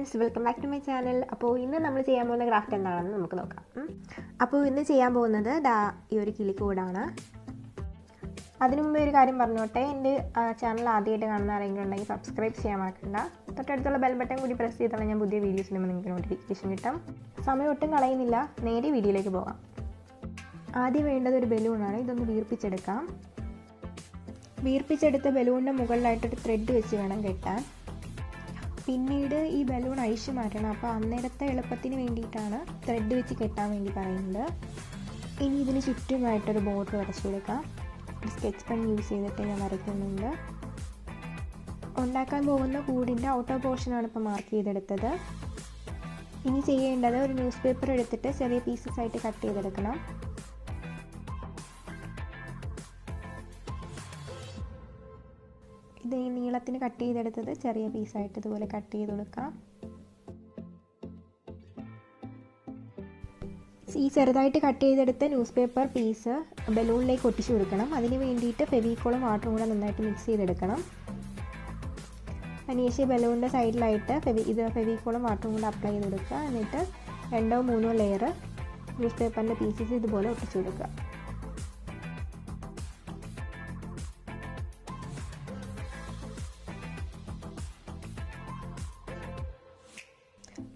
Friends, welcome back to my channel. അപ്പോൾ ഇന്ന് നമ്മൾ ചെയ്യാൻ പോകുന്ന ക്രാഫ്റ്റ് എന്താണെന്ന് നമുക്ക് നോക്കാം. അപ്പോൾ ഇന്ന് ചെയ്യാൻ പോകുന്നത് ഈ ഒരു കിളിക്കൂടാണ്. അതിനു മുമ്പ് ഒരു കാര്യം പറഞ്ഞോട്ടെ, എൻ്റെ ചാനൽ ആദ്യമായിട്ട് കാണുന്ന ആരെങ്കിലും ഉണ്ടെങ്കിൽ സബ്സ്ക്രൈബ് ചെയ്യാൻ മറക്കണ്ട. തൊട്ടടുത്തുള്ള ബെൽ ബട്ടൺ കൂടി പ്രസ് ചെയ്താൽ ഞാൻ പുതിയ വീഡിയോസ് ഇടുമ്പോൾ നിങ്ങൾക്ക് നോട്ടിഫിക്കേഷൻ കിട്ടും. സമയം ഒട്ടും കളയുന്നില്ല, നേരെ വീഡിയോയിലേക്ക് പോകാം. ആദ്യം വേണ്ടത് ഒരു ബലൂണാണ്. ഇതൊന്ന് വീർപ്പിച്ചെടുക്കാം. വീർപ്പിച്ചെടുത്ത ബലൂണിൻ്റെ മുകളിലായിട്ടൊരു ത്രെഡ് വെച്ച് വേണം കെട്ടാൻ. പിന്നീട് ഈ ബലൂൺ അഴിച്ചു മാറ്റണം. അപ്പോൾ അന്നേരത്തെ എളുപ്പത്തിന് വേണ്ടിയിട്ടാണ് ത്രെഡ് വെച്ച് കെട്ടാൻ വേണ്ടി പറയുന്നത്. ഇനി ഇതിന് ചുറ്റുമായിട്ടൊരു ബോർഡർ വരച്ചു കൊടുക്കാം. സ്കെച്ച് പെൻ യൂസ് ചെയ്തിട്ട് ഞാൻ വരയ്ക്കുന്നുണ്ട്. ഉണ്ടാക്കാൻ പോകുന്ന കൂടിൻ്റെ ഔട്ടർ പോർഷനാണ് ഇപ്പോൾ മാർക്ക് ചെയ്തെടുത്തത്. ഇനി ചെയ്യേണ്ടത് ഒരു ന്യൂസ് പേപ്പർ എടുത്തിട്ട് ചെറിയ പീസസ് ആയിട്ട് കട്ട് ചെയ്തെടുക്കണം. ഇത് ഈ നീളത്തിന് കട്ട് ചെയ്തെടുത്തത് ചെറിയ പീസായിട്ട് ഇതുപോലെ കട്ട് ചെയ്ത് കൊടുക്കാം. ഈ ചെറുതായിട്ട് കട്ട് ചെയ്തെടുത്ത ന്യൂസ് പേപ്പർ പീസ് ബലൂണിലേക്ക് ഒട്ടിച്ചു കൊടുക്കണം. അതിന് വേണ്ടിയിട്ട് ഫെവിക്കോളും വാട്ടറും കൂടെ നന്നായിട്ട് മിക്സ് ചെയ്തെടുക്കണം. അതിനുശേഷം ബലൂണിൻ്റെ സൈഡിലായിട്ട് ഫെവിക്കോളും വാട്ടറും കൂടെ അപ്ലൈ ചെയ്ത് കൊടുക്കുക. എന്നിട്ട് 2-3 ലെയർ ന്യൂസ് പേപ്പറിൻ്റെ പീസസ് ഇതുപോലെ ഒട്ടിച്ചു കൊടുക്കുക.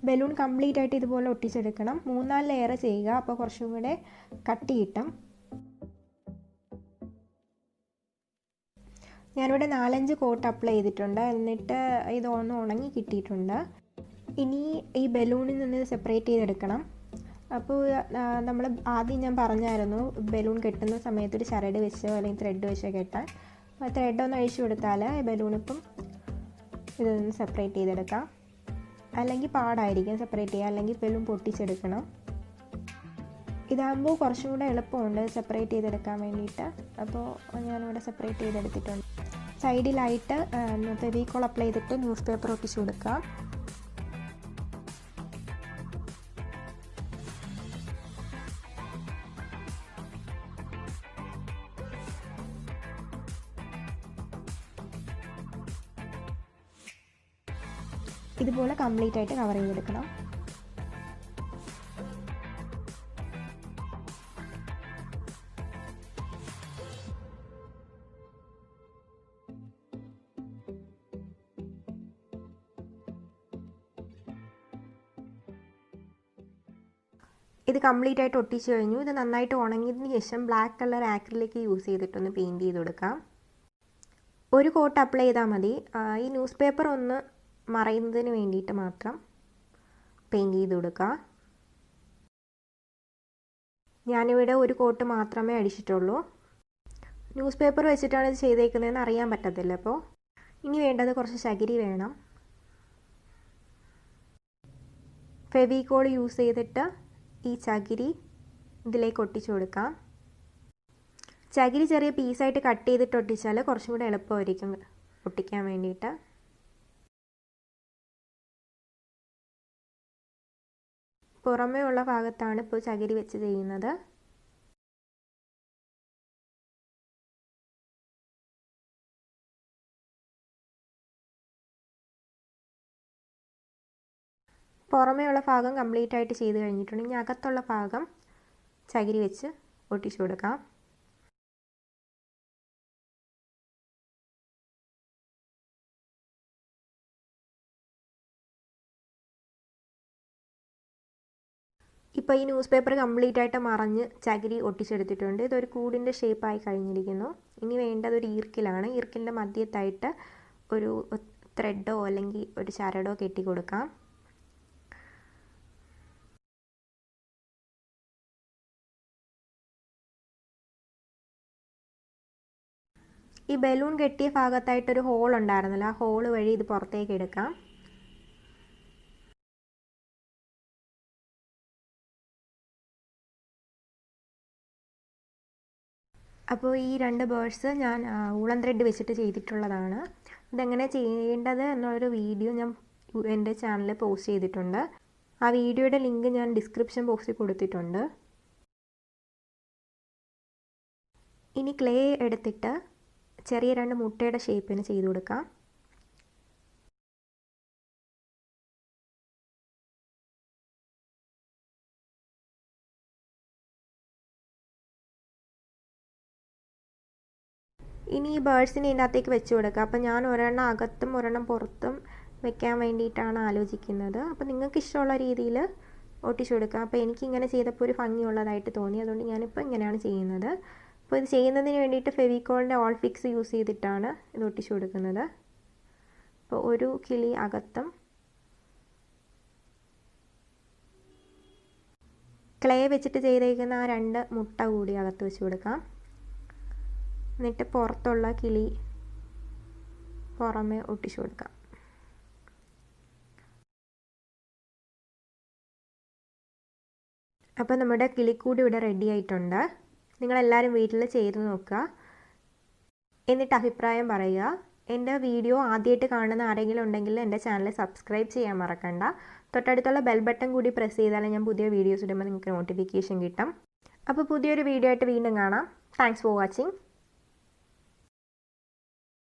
ബലൂൺ കംപ്ലീറ്റ് ആയിട്ട് ഇതുപോലെ ഒട്ടിച്ചെടുക്കണം. 3-4 ലെയർ ചെയ്യുക, അപ്പോൾ കുറച്ചും കൂടെ കട്ടി കിട്ടും. ഞാനിവിടെ 4-5 കോട്ട് അപ്ലൈ ചെയ്തിട്ടുണ്ട്. എന്നിട്ട് ഇതൊന്ന് ഉണങ്ങി കിട്ടിയിട്ടുണ്ട്. ഇനി ഈ ബലൂണിൽ നിന്ന് സെപ്പറേറ്റ് ചെയ്തെടുക്കണം. അപ്പോൾ നമ്മൾ ആദ്യം ഞാൻ പറഞ്ഞായിരുന്നു ബലൂൺ കെട്ടുന്ന സമയത്ത് ഒരു ചരട് വെച്ചോ അല്ലെങ്കിൽ ത്രെഡ് വെച്ചോ കെട്ടാൻ. ത്രെഡ് ഒന്ന് അഴിച്ചു കൊടുത്താൽ ബലൂണിപ്പം ഇതൊന്ന് സെപ്പറേറ്റ് ചെയ്തെടുക്കാം. അല്ലെങ്കിൽ പാടായിരിക്കും സെപ്പറേറ്റ് ചെയ്യുക, അല്ലെങ്കിൽ ബലൂൺ പൊട്ടിച്ചെടുക്കണം. ഇതാകുമ്പോൾ കുറച്ചും കൂടെ എളുപ്പമുണ്ട് സെപ്പറേറ്റ് ചെയ്തെടുക്കാൻ വേണ്ടിയിട്ട്. അപ്പോൾ ഞാനിവിടെ സെപ്പറേറ്റ് ചെയ്തെടുത്തിട്ടുണ്ട്. സൈഡിലായിട്ട് ഫെവിക്കോൾ അപ്ലൈ ചെയ്തിട്ട് ന്യൂസ് പേപ്പർ ഒട്ടിച്ചു കൊടുക്കാം. ഇതുപോലെ കംപ്ലീറ്റ് ആയിട്ട് കവർ ചെയ്തെടുക്കണം. ഇത് കംപ്ലീറ്റ് ആയിട്ട് ഒട്ടിച്ചു കഴിഞ്ഞു. ഇത് നന്നായിട്ട് ഉണങ്ങിയതിന് ശേഷം ബ്ലാക്ക് കളർ ആക്രിലിക് യൂസ് ചെയ്തിട്ടൊന്ന് പെയിൻറ്റ് ചെയ്ത് കൊടുക്കാം. ഒരു കോട്ട് അപ്ലൈ ചെയ്താൽ മതി. ഈ ന്യൂസ് പേപ്പർ ഒന്ന് മറയുന്നതിന് വേണ്ടിയിട്ട് മാത്രം പെയിൻറ്റ് ചെയ്ത് കൊടുക്കുക. ഞാനിവിടെ ഒരു കോട്ട് മാത്രമേ അടിച്ചിട്ടുള്ളൂ. ന്യൂസ് പേപ്പർ വെച്ചിട്ടാണ് ഇത് ചെയ്തേക്കുന്നതെന്ന് അറിയാൻ പറ്റത്തില്ല. അപ്പോൾ ഇനി വേണ്ടത് കുറച്ച് ചകിരി വേണം. ഫെവിക്കോൾ യൂസ് ചെയ്തിട്ട് ഈ ചകിരി ഇതിലേക്ക് ഒട്ടിച്ചു കൊടുക്കാം. ചകിരി ചെറിയ പീസായിട്ട് കട്ട് ചെയ്തിട്ട് ഒട്ടിച്ചാൽ കുറച്ചും കൂടെ എളുപ്പമായിരിക്കും ഒട്ടിക്കാൻ വേണ്ടിയിട്ട്. പുറമേ ഉള്ള ഭാഗത്താണ് ഇപ്പോൾ ചകിരി വെച്ച് ചെയ്യുന്നത്. പുറമേ ഉള്ള ഭാഗം കംപ്ലീറ്റ് ആയിട്ട് ചെയ്ത് കഴിഞ്ഞിട്ടുണ്ട്. ഇനി അകത്തുള്ള ഭാഗം ചകിരി വെച്ച് ഒട്ടിച്ചു കൊടുക്കാം. ഇപ്പോൾ ഈ ന്യൂസ് പേപ്പർ കംപ്ലീറ്റ് ആയിട്ട് മറഞ്ഞ് ചകിരി ഒട്ടിച്ചെടുത്തിട്ടുണ്ട്. ഇതൊരു കൂടിൻ്റെ ഷേപ്പായി കഴിഞ്ഞിരിക്കുന്നു. ഇനി വേണ്ടത് ഒരു ഈർക്കിലാണ്. ഈർക്കിലിൻ്റെ മധ്യത്തായിട്ട് ഒരു ത്രെഡോ അല്ലെങ്കിൽ ഒരു ചരടോ കെട്ടി കൊടുക്കാം. ഈ ബലൂൺ കെട്ടിയ ഭാഗത്തായിട്ടൊരു ഹോൾ ഉണ്ടായിരുന്നല്ലോ, ആ ഹോൾ വഴി ഇത് പുറത്തേക്ക് എടുക്കാം. അപ്പോൾ ഈ 2 ബേർഡ്സ് ഞാൻ വൂളൻ ത്രെഡ് വെച്ചിട്ട് ചെയ്തിട്ടുള്ളതാണ്. ഇതെങ്ങനെ ചെയ്യേണ്ടത് എന്നൊരു വീഡിയോ ഞാൻ എൻ്റെ ചാനലിൽ പോസ്റ്റ് ചെയ്തിട്ടുണ്ട്. ആ വീഡിയോയുടെ ലിങ്ക് ഞാൻ ഡിസ്ക്രിപ്ഷൻ ബോക്സിൽ കൊടുത്തിട്ടുണ്ട്. ഇനി ക്ലേ എടുത്തിട്ട് ചെറിയ 2 മുട്ടയുടെ ഷേപ്പിന് ചെയ്ത് കൊടുക്കാം. ഇനി ഈ ബേഡ്സിനെ ഇതിൻ്റെ അകത്തേക്ക് വെച്ച് കൊടുക്കുക. അപ്പോൾ ഞാൻ ഒരെണ്ണം അകത്തും ഒരെണ്ണം പുറത്തും വെക്കാൻ വേണ്ടിയിട്ടാണ് ആലോചിക്കുന്നത്. അപ്പോൾ നിങ്ങൾക്ക് ഇഷ്ടമുള്ള രീതിയിൽ ഒട്ടിച്ചു കൊടുക്കുക. അപ്പോൾ എനിക്കിങ്ങനെ ചെയ്തപ്പോൾ ഒരു ഭംഗിയുള്ളതായിട്ട് തോന്നി, അതുകൊണ്ട് ഞാനിപ്പോൾ ഇങ്ങനെയാണ് ചെയ്യുന്നത്. അപ്പോൾ ഇത് ചെയ്യുന്നതിന് വേണ്ടിയിട്ട് ഫെവിക്കോളിൻ്റെ ഓൾ ഫിക്സ് യൂസ് ചെയ്തിട്ടാണ് ഇത് ഒട്ടിച്ചു കൊടുക്കുന്നത്. അപ്പോൾ ഒരു കിളി അകത്തും ക്ലേ വെച്ചിട്ട് ചെയ്തേക്കുന്ന ആ 2 മുട്ട കൂടി അകത്ത് വെച്ച് കൊടുക്കാം. എന്നിട്ട് പുറത്തുള്ള കിളി പുറമെ ഒട്ടിച്ചു കൊടുക്കാം. അപ്പോൾ നമ്മുടെ കിളിക്കൂട് ഇവിടെ റെഡി ആയിട്ടുണ്ട്. നിങ്ങളെല്ലാവരും വീട്ടിൽ ചെയ്ത് നോക്കുക, എന്നിട്ട് അഭിപ്രായം പറയുക. എൻ്റെ വീഡിയോ ആദ്യമായിട്ട് കാണുന്ന ആരെങ്കിലും ഉണ്ടെങ്കിൽ എൻ്റെ ചാനൽ സബ്സ്ക്രൈബ് ചെയ്യാൻ മറക്കണ്ട. തൊട്ടടുത്തുള്ള ബെൽ ബട്ടൺ കൂടി പ്രസ് ചെയ്താൽ ഞാൻ പുതിയ വീഡിയോസ് ഇടുമ്പോൾ നിങ്ങൾക്ക് നോട്ടിഫിക്കേഷൻ കിട്ടും. അപ്പോൾ പുതിയൊരു വീഡിയോ ആയിട്ട് വീണ്ടും കാണാം. Thanks for watching.